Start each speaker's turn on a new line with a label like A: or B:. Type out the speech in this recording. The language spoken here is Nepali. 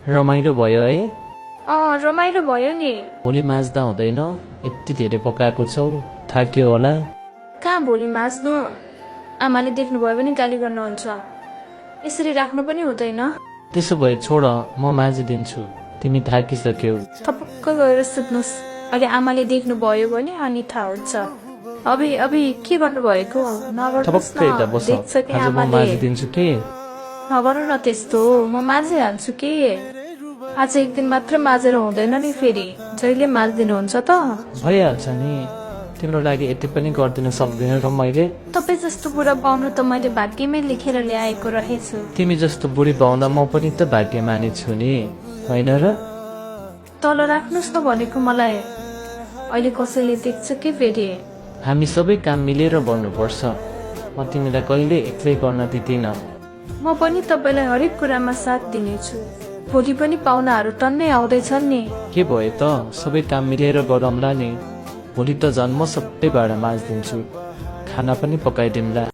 A: रमाइलो भयो है।
B: रमाइलो भयो नि।
A: भोलि माझ्दा हुँदैन, यति धेरै पकाएको छौ, थाक्यो होला।
B: कहाँ भोलि माझ्नु, आमाले देख्नुभयो भने गाली गर्नुहुन्छ। यसरी राख्नु पनि हुँदैन।
A: त्यसो भए छोड, म माझिदिन्छु, तिमी थाकिसक्यौ।
B: थपक्क गएर सुत्नुहोस्, अहिले आमाले देख्नुभयो भने अनि थाहा हुन्छ। अभि के गर्नुभएको, नगर्नुहोस्
A: थपक्कै त
B: न,
A: बस,
B: देख्छ कि
A: आज म
B: आमाले।
A: माझिदिन्छु के।
B: नगर्नु न त्यस्तो, म माझिहाल्छु के। आज एक दिन मात्र माझेर हुँदैन नि, फेरि जहिले माझिदिनुहुन्छ त।
A: भइहाल्छ नि, तिम्रो लागि यति पनि गरिदिन सक्दिनँ र मैले।
B: तपाईँ जस्तो बुढा पाउनु त मैले भाग्यमै लेखेर ल्याएको रहेछु।
A: तिमी जस्तो बुढी पाउँदा म पनि त भाग्यमानी छु नि, होइन र?
B: तल राख्नुहोस् न भनेको मलाई, अहिले कसैले देख्छ कि फेरि।
A: हामी सबै काम मिलेर गर्नुपर्छ, म तिमीलाई कहिले एक्लै गर्न दिँदिन।
B: म पनि तपाईँलाई हरेक कुरामा साथ दिनेछु। भोलि पनि पाहुनाहरू टन्नै आउँदैछन् नि।
A: के भयो त, सबै काम मिलेर गरौँला नि। भोलि त झन् म सबै भाँडा माझिदिन्छु, खाना पनि पकाइदिउँला।